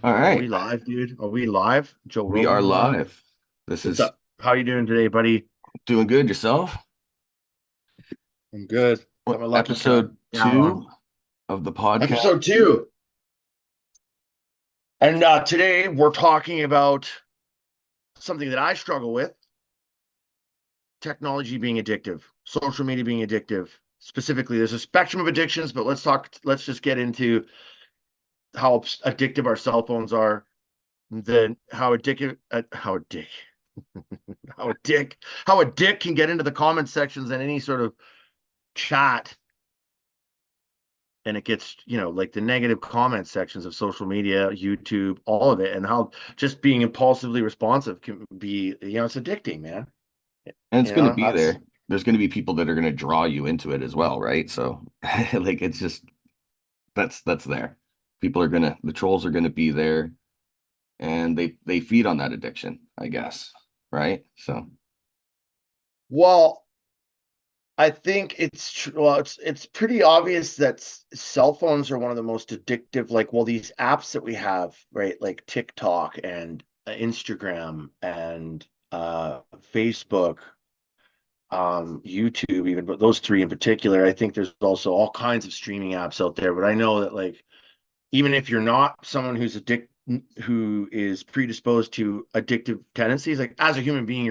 All Are right. we live, dude? Are we live? Joe We are Rogan live? live. This What's is up? How you doing today, buddy? doing good yourself. I'm good. Got What my Lucky episode Charm now two on. of the podcast? Episode 2. And today we're talking about something that I struggle with, technology being addictive, social media being addictive. Specifically, there's a spectrum of addictions, but let's just get into how addictive our cell phones are, then how a dick how a dick can get into the comment sections and any sort of chat, and it gets, like the negative comment sections of social media, YouTube, all of it, and how just being impulsively responsive can be, it's addicting, man. And it's going to be That's there. There's going to be people that are going to draw you into it as well, right? So, like, it's just that's there. People are gonna the trolls are going to be there, and they feed on that addiction, I guess, right? So, well, I think it's pretty obvious that cell phones are one of the most addictive, like, well, these apps that we have, right? Like TikTok and Instagram and Facebook, YouTube even, but those three in particular. I think there's also all kinds of streaming apps out there, but I know that, like, even if you're not someone who is predisposed to addictive tendencies, like as a human being,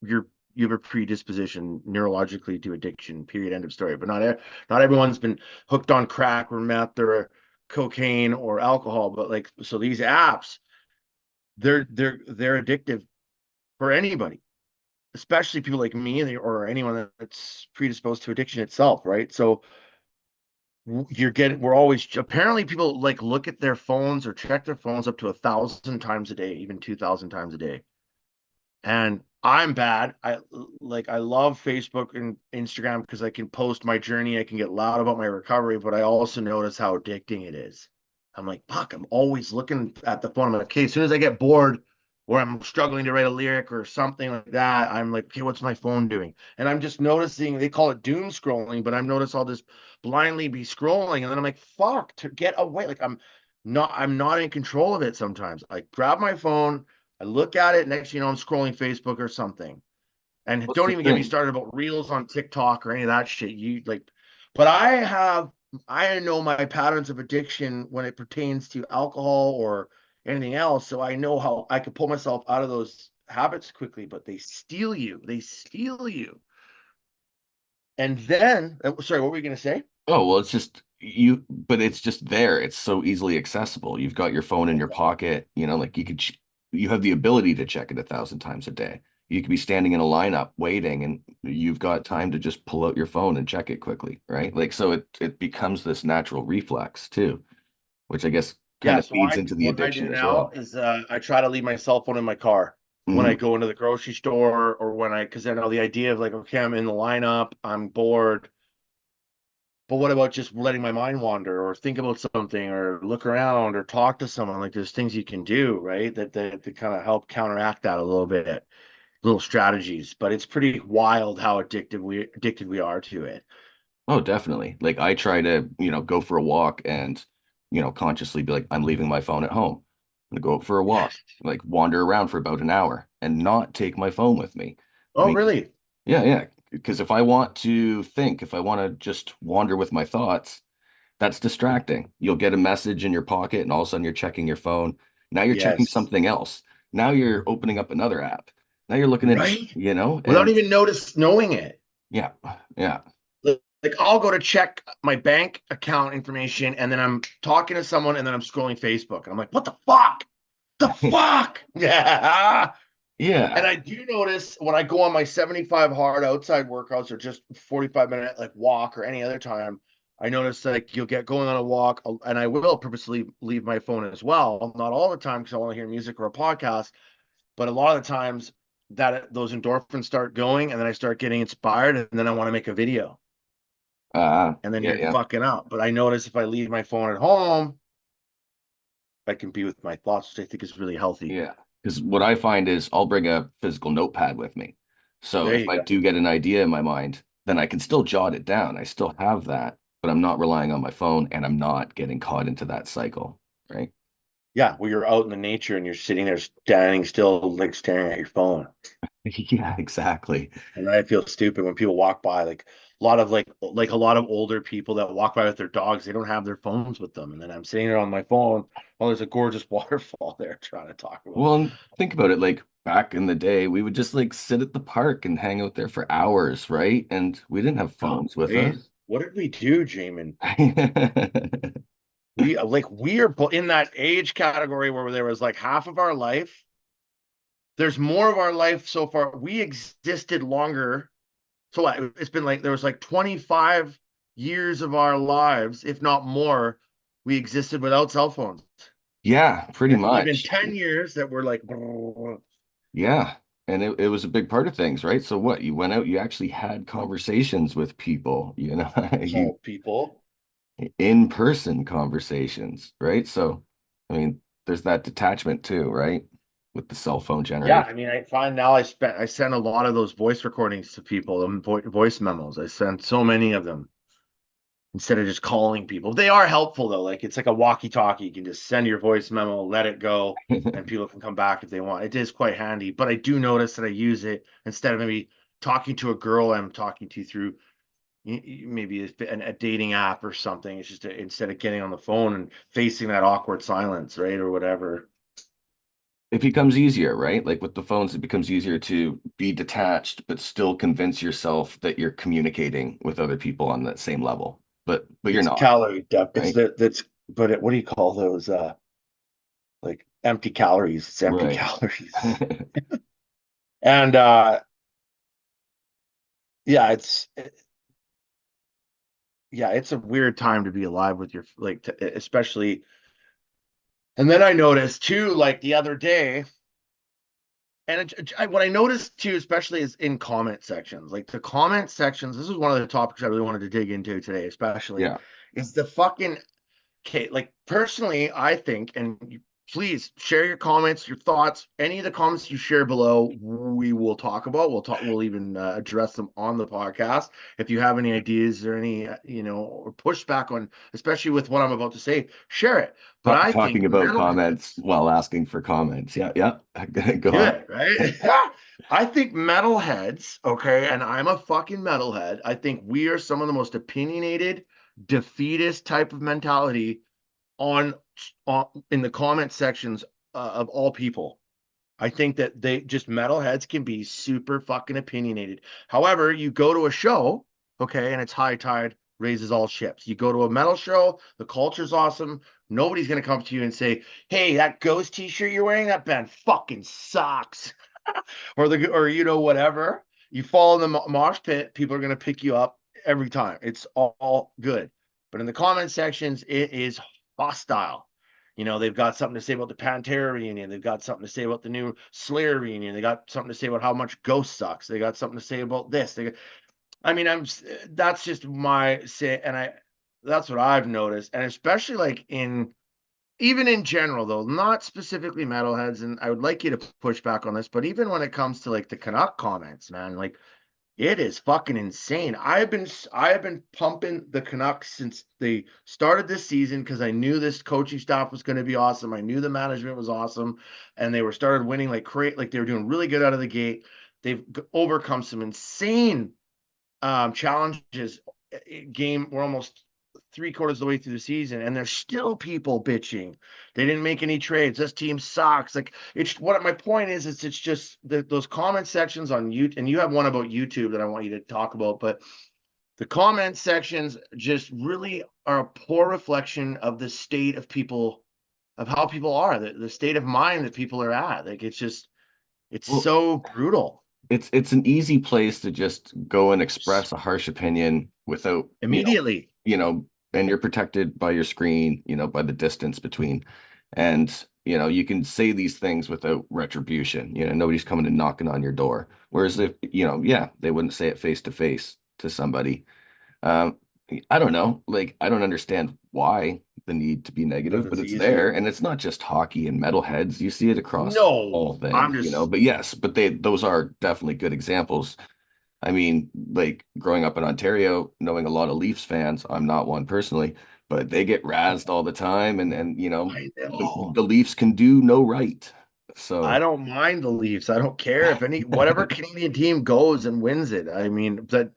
you have a predisposition neurologically to addiction. Period. End of story. But not everyone's been hooked on crack or meth or cocaine or alcohol. But, like, so these apps, they're addictive for anybody, especially people like me or anyone that's predisposed to addiction itself, right? So we're always, apparently people like look at their phones or check their phones up to 1,000 times a day, even 2,000 times a day. And I'm bad. I love Facebook and Instagram because I can post my journey, I can get loud about my recovery, but I also notice how addicting it is. I'm like, fuck, I'm always looking at the phone. I'm like, okay, as soon as I get bored or I'm struggling to write a lyric or something like that, I'm like, okay, what's my phone doing? And I'm just noticing, they call it doom scrolling, but I've noticed all this blindly be scrolling. And then I'm like, fuck, to get away. Like, I'm not in control of it sometimes. I grab my phone, I look at it, next thing you know, I'm scrolling Facebook or something. And what's don't the even get me thing? started about reels on TikTok or any of that shit. You like, but I know my patterns of addiction when it pertains to alcohol or anything else. So I know how I can pull myself out of those habits quickly, but they steal you. They steal you. And then, sorry, what were you going to say? Oh, well, it's just but it's just there. It's so easily accessible. You've got your phone in your pocket, like you have the ability to check it 1,000 times a day. You could be standing in a lineup waiting, and you've got time to just pull out your phone and check it quickly, right? Like, so it becomes this natural reflex too, which I guess kind Yeah, of so feeds into the what I do addiction as now well. is I try to leave my cell phone in my car when I Hmm. go into the grocery store, or because I know the idea of, like, okay, I'm in the lineup, I'm bored, but what about just letting my mind wander or think about something or look around or talk to someone? Like, there's things you can do, right? That kind of help counteract that a little bit, little strategies. But it's pretty wild how addicted we are to it. Oh, definitely. Like, I try to, go for a walk and, consciously be like, I'm leaving my phone at home. I'm gonna go out for a walk, Yes. like wander around for about an hour and not take my phone with me. I Oh, mean, really? yeah, yeah. Because if I want to think, if I want to just wander with my thoughts, that's distracting. You'll get a message in your pocket and all of a sudden you're checking your phone. Now you're checking Yes. something else. Now you're opening up another app. Now you're looking at, Right? Without and even knowing it. yeah, yeah. Like, I'll go to check my bank account information, and then I'm talking to someone, and then I'm scrolling Facebook, and I'm like, what the fuck? The fuck? Yeah. And Yeah. I do notice when I go on my 75 hard outside workouts or just 45-minute like walk or any other time, I notice, like, you'll get going on a walk, and I will purposely leave my phone as well. Not all the time because I want to hear music or a podcast, but a lot of the times that those endorphins start going, and then I start getting inspired, and then I want to make a video, and then Yeah, you're yeah. fucking up. But I notice if I leave my phone at home, I can be with my thoughts, which I think is really healthy. Yeah. Because what I find is I'll bring a physical notepad with me. So There if you I go. do get an idea in my mind, then I can still jot it down. I still have that, but I'm not relying on my phone and I'm not getting caught into that cycle. Right. Yeah, where you're out in the nature and you're sitting there standing still, like staring at your phone. Yeah, exactly. And I feel stupid when people walk by, like a lot of a lot of older people that walk by with their dogs, they don't have their phones with them. And then I'm sitting there on my phone while there's a gorgeous waterfall there trying to talk about. Well, and think about it, like back in the day, we would just like sit at the park and hang out there for hours, right? And we didn't have Oh, phones with right. us. What did we do, Jamin? We are in that age category where there was like half of our life. There's more of our life so far. We existed longer. So it's been like there was like 25 years of our lives, if not more, we existed without cell phones. Yeah, pretty And even much. 10 years that were like Yeah. And it was a big part of things, right? So what? You went out, you actually had conversations with people, you know, you call people. in-person conversations, right? So, I mean, there's that detachment too, right? With the cell phone Yeah, generation. I mean, I find now I send a lot of those voice recordings to people, voice memos. I send so many of them instead of just calling people. They are helpful though. Like it's like a walkie-talkie. You can just send your voice memo, let it go, and people can come back if they want. It is quite handy. But I do notice that I use it instead of maybe talking to a girl I'm talking to through maybe a dating app or something. It's just instead of getting on the phone and facing that awkward silence, right, or whatever. It becomes easier, right? Like with the phones, it becomes easier to be detached, but still convince yourself that you're communicating with other people on that same level. But you're It's not, calorie depth. It's right? that's but what do you call those? Like empty calories. It's empty Right. calories. And yeah, yeah, it's a weird time to be alive with your like, especially. And then I noticed too, like the other day, and what I noticed too, especially is in comment sections, like the comment sections. This is one of the topics I really wanted to dig into today, especially, Yeah. is the fucking okay, like personally, I think, and please share your comments, your thoughts. Any of the comments you share below, we will talk about. We'll talk. We'll even address them on the podcast. If you have any ideas or any, or pushback on, especially with what I'm about to say, share it. But I think Talking about comments metalheads while asking for comments. Yeah, yeah. Go do on. it, right? I think metalheads, okay, and I'm a fucking metalhead. I think we are some of the most opinionated, defeatist type of mentality on, in the comment sections of all people. I think that they just metalheads can be super fucking opinionated. However, you go to a show, okay, and it's high tide raises all ships. You go to a metal show, the culture's awesome. Nobody's gonna come to you and say, "Hey, that Ghost T-shirt you're wearing, that band fucking sucks," or whatever. You fall in the mosh pit, people are gonna pick you up every time. It's all good. But in the comment sections, it is hostile. They've got something to say about the Pantera reunion. They've got something to say about the new Slayer reunion. They got something to say about how much Ghost sucks. They got something to say about this. I mean, that's just my say, and that's what I've noticed, and especially like even in general though, not specifically metalheads. And I would like you to push back on this, but even when it comes to like the Canuck comments, man, like it is fucking insane. I have been pumping the Canucks since they started this season because I knew this coaching staff was going to be awesome. I knew the management was awesome, and they were started winning like they were doing really good out of the gate. They've overcome some insane challenges. Game we're almost three-quarters of the way through the season, and there's still people bitching. They didn't make any trades. This team sucks. Like it's what my point is. It's just those comment sections on YouTube, and you have one about YouTube that I want you to talk about, but the comment sections just really are a poor reflection of the state of people, of how people are, the state of mind that people are at. Like it's Well, so brutal it's an easy place to just go and express a harsh opinion without, immediately. and you're protected by your screen, by the distance between. And, you can say these things without retribution. Nobody's coming and knocking on your door. Whereas if, yeah, they wouldn't say it face to face to somebody. Um, I don't know. Like, I don't understand why the need to be Because negative, but it's it's there. easy. And it's not just hockey and metalheads. You see it across all No, I'm things. just But yes, but those are definitely good examples. I mean, like growing up in Ontario, knowing a lot of Leafs fans, I'm not one personally, but they get razzed all the time, and I the, know. the Leafs can do no right. I So don't mind the Leafs. I don't care if whatever Canadian team goes and wins it. I mean, that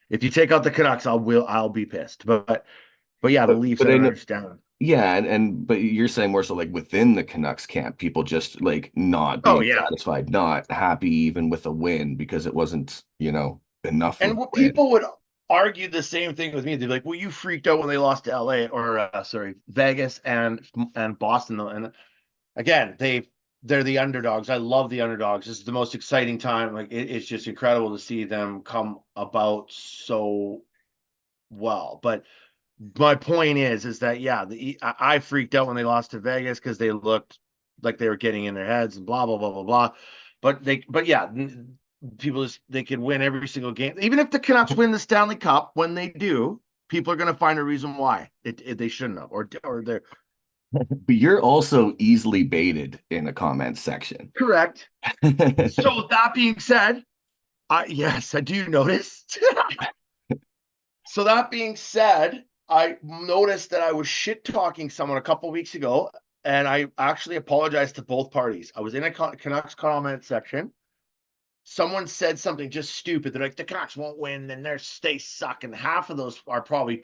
if you take out the Canucks, I'll be pissed. But yeah, the Leafs, but I I don't know, understand. yeah, and but you're saying more so like within the Canucks camp, people just like not Oh being yeah. satisfied, not happy even with a win because it wasn't, enough And of a what win. people would argue the same thing with me. They'd be like, "Well, you freaked out when they lost to LA or sorry, Vegas and Boston though." And again, they're the underdogs. I love the underdogs. This is the most exciting time. Like it's just incredible to see them come about so well. But my point is that yeah, I freaked out when they lost to Vegas because they looked like they were getting in their heads and blah blah blah blah blah. But yeah, people just they can win every single game. Even if the Canucks win the Stanley Cup, when they do, people are going to find a reason why they shouldn't have, or they're But you're also easily baited in the comments section. correct. So that being said, yes, I do notice. So that being said, I noticed that I was shit talking someone a couple weeks ago, and I actually apologized to both parties. I was in a Canucks comment section. Someone said something just stupid. They're like, the Canucks won't win, and they suck. And half of those are probably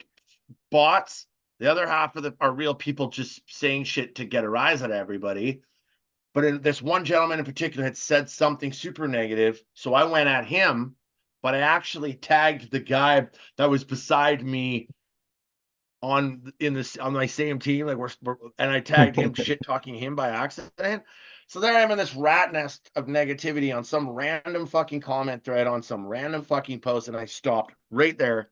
bots. The other half of them are real people just saying shit to get a rise out of everybody. But this one gentleman in particular had said something super negative. So I went at him, but I actually tagged the guy that was beside me on my same team. Like and I tagged him shit talking him by accident. So there I am in this rat nest of negativity on some random fucking comment thread on some random fucking post, and I stopped right there.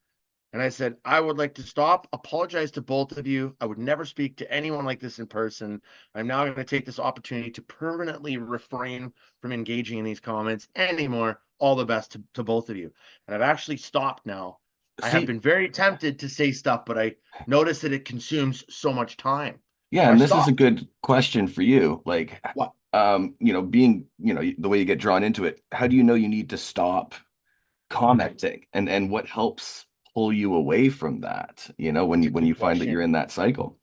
And I said, I would like to stop, apologize to both of you. I would never speak to anyone like this in person. I'm now going to take this opportunity to permanently refrain from engaging in these comments anymore. All the best to both of you. And I've actually stopped now. I have See, been very tempted to say stuff, but I notice that it consumes so much time. yeah, So I and this is a stopped. good question for you. Like, What? being, the way you get drawn into it, how do you know you need to stop commenting, and what helps pull you away from that, when That's you a when good you find that you're question. in that cycle?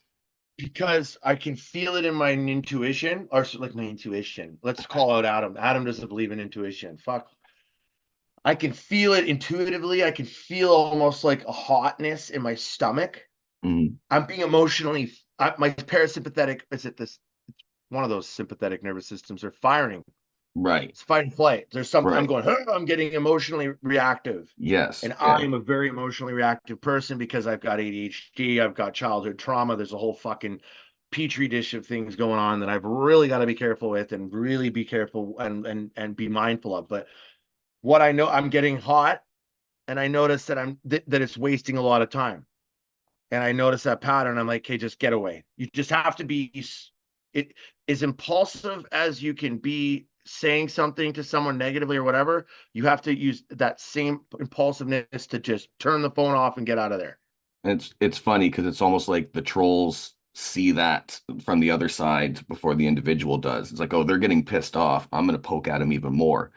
Because I can feel it in my intuition, or like my intuition. Let's call out Adam. Adam doesn't believe in intuition. Fuck. I can feel it intuitively. I can feel almost like a hotness in my stomach. Mhm. I'm being emotionally, my parasympathetic, is it this? One of those sympathetic nervous systems are firing. Right, It's fight and flight. There's something I'm right. going, "Huh," I'm getting emotionally reactive. Yes, And yeah. I'm a very emotionally reactive person because I've got ADHD, I've got childhood trauma. There's a whole fucking petri dish of things going on that I've really got to be careful with and really be careful and be mindful of. But what I know, I'm getting hot, and I notice that that it's wasting a lot of time. And I notice that pattern. I'm like, hey, just get away. You just have to be it as impulsive as you can be saying something to someone negatively or whatever. You have to use that same impulsiveness to just turn the phone off and get out of there. It's funny because it's almost like the trolls see that from the other side before the individual does. It's like, oh, they're getting pissed off. I'm going to poke at them even more.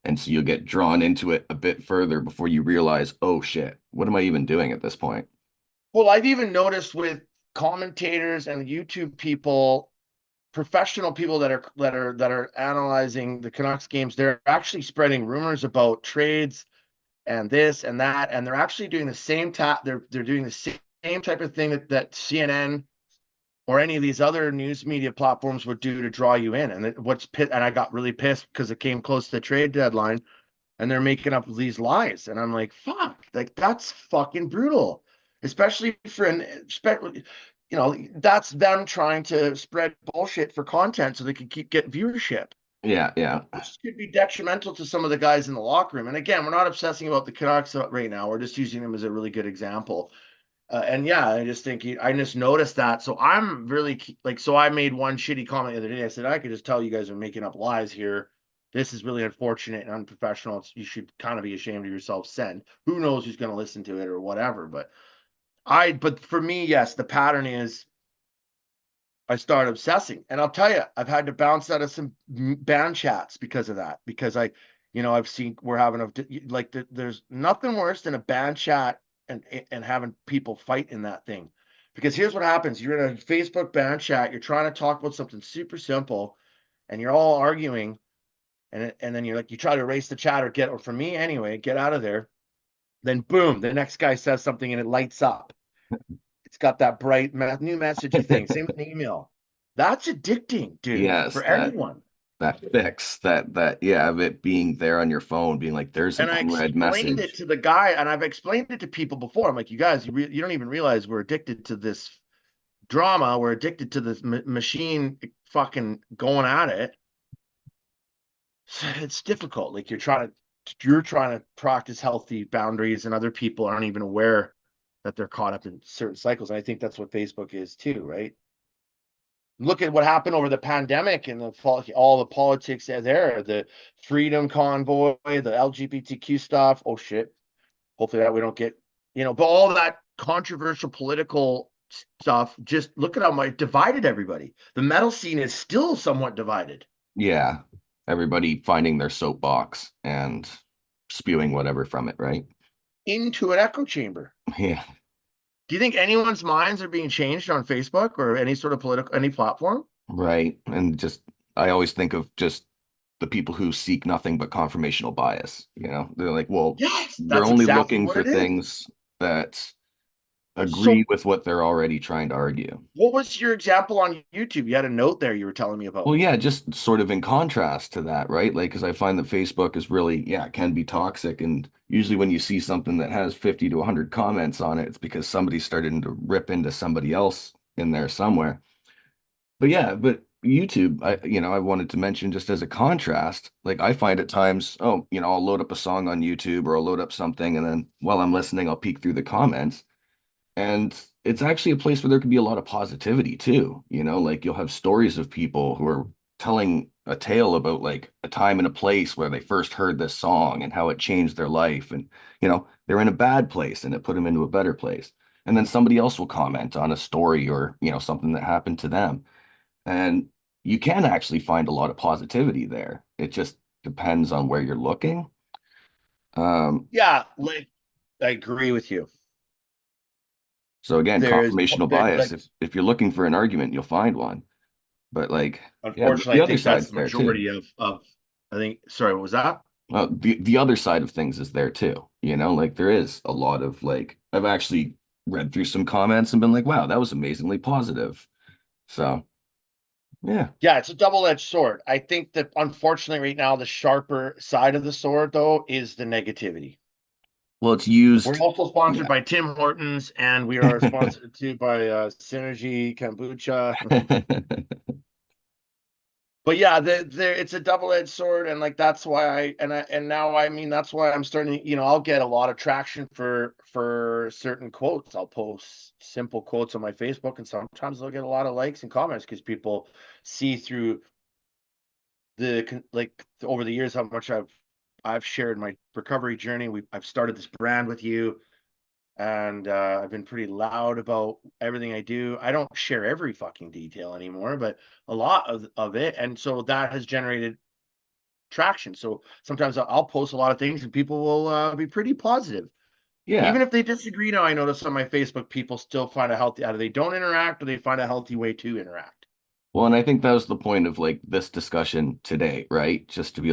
And so you'll get drawn into it a bit further before you realize, oh shit, what am I even doing at this point? Well, I've even noticed with commentators and YouTube people, professional people that are analyzing the Canucks games, they're actually spreading rumors about trades and this and that, and they're actually doing the same they're doing the same type of thing that CNN or any of these other news media platforms would do to draw you in. And I got really pissed because it came close to the trade deadline, and they're making up these lies, and I'm like, fuck, like that's fucking brutal, especially that's them trying to spread bullshit for content so they can keep getting viewership, Yeah, yeah. which could be detrimental to some of the guys in the locker room. And again, we're not obsessing about the Canucks right now. We're just using them as a really good example. And yeah, I just think I just noticed that. So I'm really like, so I made one shitty comment the other day. I said, I could just tell you guys are making up lies here. This is really unfortunate and unprofessional. You should kind of be ashamed of yourself. Send. Who knows who's going to listen to it or whatever. But for me, yes, the pattern is I started obsessing. And I'll tell you, I've had to bounce out of some band chats because of that. Because I've seen we're having there's nothing worse than a band chat and having people fight in that thing. Because here's what happens. You're in a Facebook band chat, you're trying to talk about something super simple, and you're all arguing, and then you're like, you try to erase the chat or get, or for me anyway, get out of there. Then boom, the next guy says something and it lights up. It's got that bright new messagey thing. Same with an email. That's addicting, dude, Yes, for everyone. that fix, that yeah, of it being there on your phone, being like, there's an And I unread explained it message. to the guy, and I've explained it to people before. I'm like, you guys, you don't even realize we're addicted to this drama. We're addicted to this machine fucking going at it. It's difficult. Like you're trying to practice healthy boundaries, and other people aren't even aware that they're caught up in certain cycles. And I think that's what Facebook is too, right? Look at what happened over the pandemic and all the politics there, the freedom convoy, the LGBTQ stuff. Oh shit. Hopefully that we don't get, but all that controversial political stuff, just look at how much divided everybody. The metal scene is still somewhat divided Yeah, everybody finding their soapbox and spewing whatever from it, right? into an echo chamber. Yeah, Do you think anyone's minds are being changed on Facebook or any sort of any platform? right. And just, I always think of just the people who seek nothing but confirmational bias. They're like, well, Yes, they're that's only exactly looking what for it is. things that agree So, with what they're already trying to argue. what was your example on YouTube? You had a note there you were telling me about. Well, yeah, just sort of in contrast to that, right? Like, because I find that Facebook is really, yeah, it can be toxic. And usually when you see something that has 50 to 100 comments on it, it's because somebody's starting to rip into somebody else in there somewhere. But yeah, but YouTube, I wanted to mention just as a contrast, like I find at times, oh, I'll load up a song on YouTube or I'll load up something, and then while I'm listening, I'll peek through the comments. And it's actually a place where there could be a lot of positivity too. Like you'll have stories of people who are telling a tale about like a time and a place where they first heard this song and how it changed their life. And, they're in a bad place and it put them into a better place. And then somebody else will comment on a story or, something that happened to them. And you can actually find a lot of positivity there. It just depends on where you're looking. Um, Yeah, like I agree with you. so again, There is confirmational there bias. like If you're looking for an argument, you'll find one. But like, yeah, the unfortunately I other think that's side's the there too. majority of I think sorry, what was that? The other side of things is there too. Like there is a lot of like I've actually read through some comments and been like, wow, that was amazingly positive. So yeah. Yeah, it's a double-edged sword. I think that unfortunately right now the sharper side of the sword though is the negativity. Well, it's We're used. also sponsored Yeah. by Tim Hortons and we are sponsored too by Synergy Kombucha. But yeah, it's a double-edged sword, and like that's why and now I mean that's why I'm starting. I'll get a lot of traction for certain quotes. I'll post simple quotes on my Facebook, and sometimes I'll get a lot of likes and comments because people see through like over the years how much I've shared my recovery journey. I've started this brand with you, and I've been pretty loud about everything I do. I don't share every fucking detail anymore, but a lot of it, and so that has generated traction. So sometimes I'll post a lot of things, and people will be pretty positive, Yeah. even if they disagree. Now I notice on my Facebook, people still find a healthy either they don't interact or they find a healthy way to interact. Well, and I think that was the point of like this discussion today, right? Just to be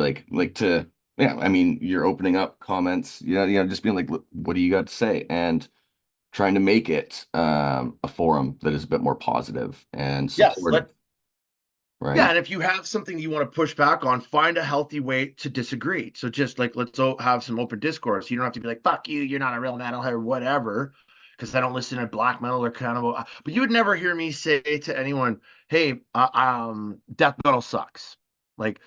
yeah, I mean, you're opening up comments, just being like, what do you got to say? And trying to make it a forum that is a bit more positive and Yes, supportive, yeah, right? and if you have something you want to push back on, find a healthy way to disagree. So just like let's have some open discourse. You don't have to be like, fuck you, you're not a real metalhead or whatever, because I don't listen to black metal or cannibal. But you would never hear me say to anyone, hey, death metal sucks. Like,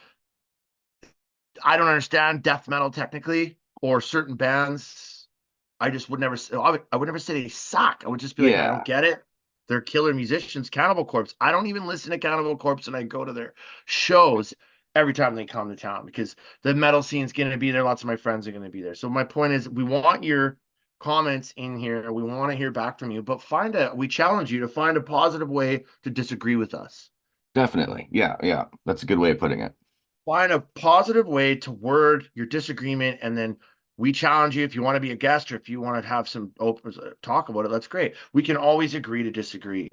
I don't understand death metal technically or certain bands. I just would never say, I would never say they suck. I would just be like, I don't Yeah, get it. They're killer musicians. Cannibal Corpse. I don't even listen to Cannibal Corpse, and I go to their shows every time they come to town because the metal scene's going to be there. Lots of my friends are going to be there. So my point is, we want your comments in here. We want to hear back from you, but we challenge you to find a positive way to disagree with us. definitely. Yeah, yeah. That's a good way of putting it. Find a positive way to word your disagreement, and then We challenge you if you want to be a guest or if you want to have some open talk about it. That's great. We can always agree to disagree.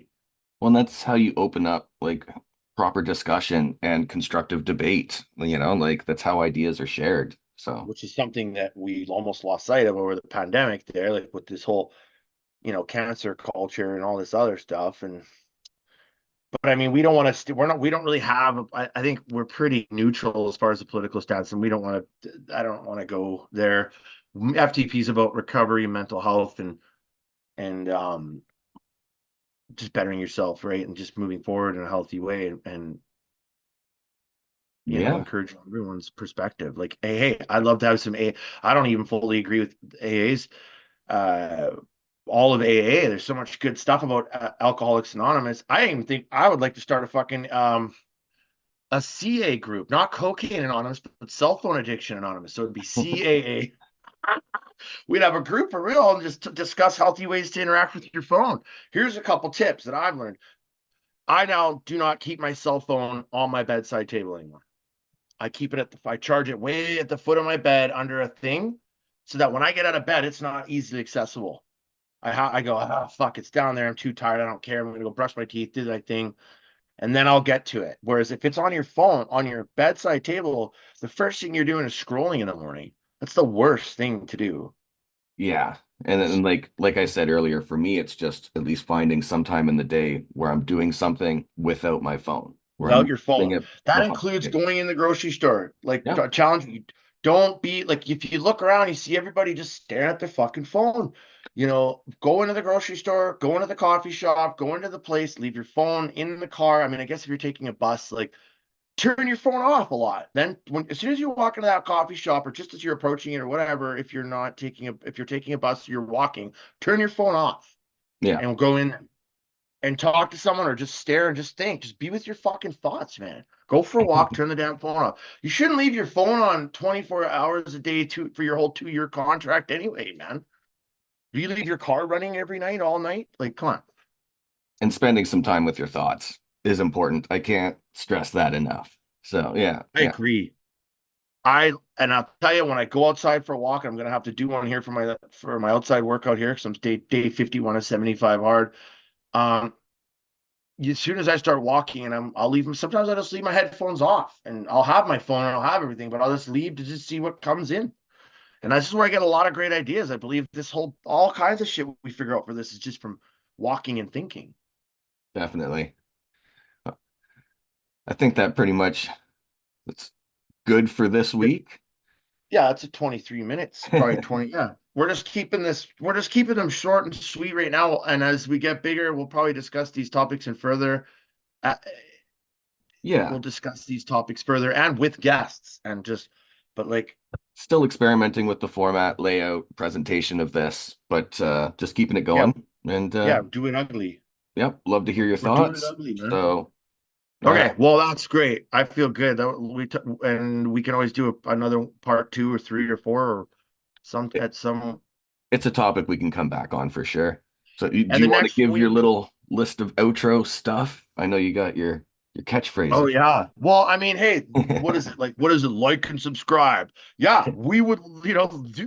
Well, and that's how you open up like proper discussion and constructive debate. Like that's how ideas are shared. So, Which is something that we almost lost sight of over the pandemic there, like with this whole, cancer culture and all this other stuff. But I mean, we don't want to, we don't really have, I think we're pretty neutral as far as the political stance, and I don't want to go there. FTP is about recovery and mental health and just bettering yourself, right? And just moving forward in a healthy way and yeah. encouraging everyone's perspective. Like, hey, I'd love to have some I don't even fully agree with AA's all of AA. There's so much good stuff about Alcoholics Anonymous. I even think I would like to start a fucking a CA group, not Cocaine Anonymous, but Cell Phone Addiction Anonymous. So it'd be CAA. We'd have a group for real and just to discuss healthy ways to interact with your phone. Here's a couple tips that I've learned. I now do not keep my cell phone on my bedside table anymore. I keep it I charge it way at the foot of my bed under a thing so that when I get out of bed, it's not easily accessible. I go, oh, fuck, it's down there. I'm too tired. I don't care. I'm going to go brush my teeth, do that thing, and then I'll get to it. Whereas if it's on your phone, on your bedside table, the first thing you're doing is scrolling in the morning. That's the worst thing to do. Yeah. And then like I said earlier, for me, it's just at least finding some time in the day where I'm doing something without my phone. Without your phone. That without includes it. going in the grocery store. Like, Yeah. challenge you. Don't be like, if you look around, you see everybody just staring at their fucking phone. Go into the grocery store, go into the coffee shop, go into the place, leave your phone in the car. I mean, I guess if you're taking a bus, like, turn your phone off a lot. Then as soon as you walk into that coffee shop or just as you're approaching it or whatever, if you're taking a bus, you're walking, turn your phone off. Yeah. And go in and talk to someone or just stare and just think. Just be with your fucking thoughts, man. Go for a walk, turn the damn phone off. You shouldn't leave your phone on 24 hours a day for your whole 2-year contract anyway, man. Do you leave your car running every night, all night? Like, come on. And spending some time with your thoughts is important. I can't stress that enough. So yeah. I agree. I'll tell you, when I go outside for a walk, I'm gonna have to do one here for my outside workout here because I'm day 51 of 75 hard. As soon as I start walking and I'll leave them. Sometimes I just leave my headphones off and I'll have my phone and I'll have everything, but I'll just leave to just see what comes in. And this is where I get a lot of great ideas. I believe all kinds of shit we figure out for this is just from walking and thinking. Definitely. I think that pretty much that's good for this week. Yeah, it's a 23 minutes, probably 20. Yeah. We're just keeping them short and sweet right now. And as we get bigger, we'll probably discuss these topics and further. We'll discuss these topics further and with guests but like still experimenting with the format, layout, presentation of this, but just keeping it going. And do it ugly. Yep. Love to hear your thoughts. Doing it ugly, man. So okay, well, that's great. I feel good. And we can always do another part 2 or 3 or 4 or some. It's a topic we can come back on for sure. So do you want to give your little list of outro stuff? I know you got your catchphrase. Oh yeah. Well, I mean, hey, what is it like? What is it? Like and subscribe. Yeah, we would,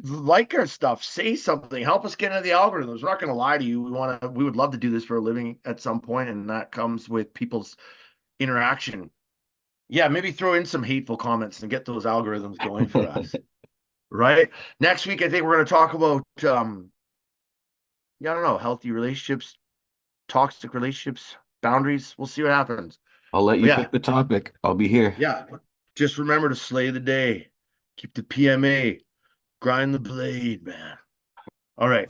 like our stuff. Say something. Help us get into the algorithms. We're not going to lie to you. We would love to do this for a living at some point, and that comes with people's interaction. Yeah, maybe throw in some hateful comments and get those algorithms going for us. Right? Next week, I think we're going to talk about I don't know, healthy relationships, toxic relationships, boundaries. We'll see what happens. I'll let you pick the topic. I'll be here. Yeah. Just remember to slay the day. Keep the PMA. Grind the blade, man. All right.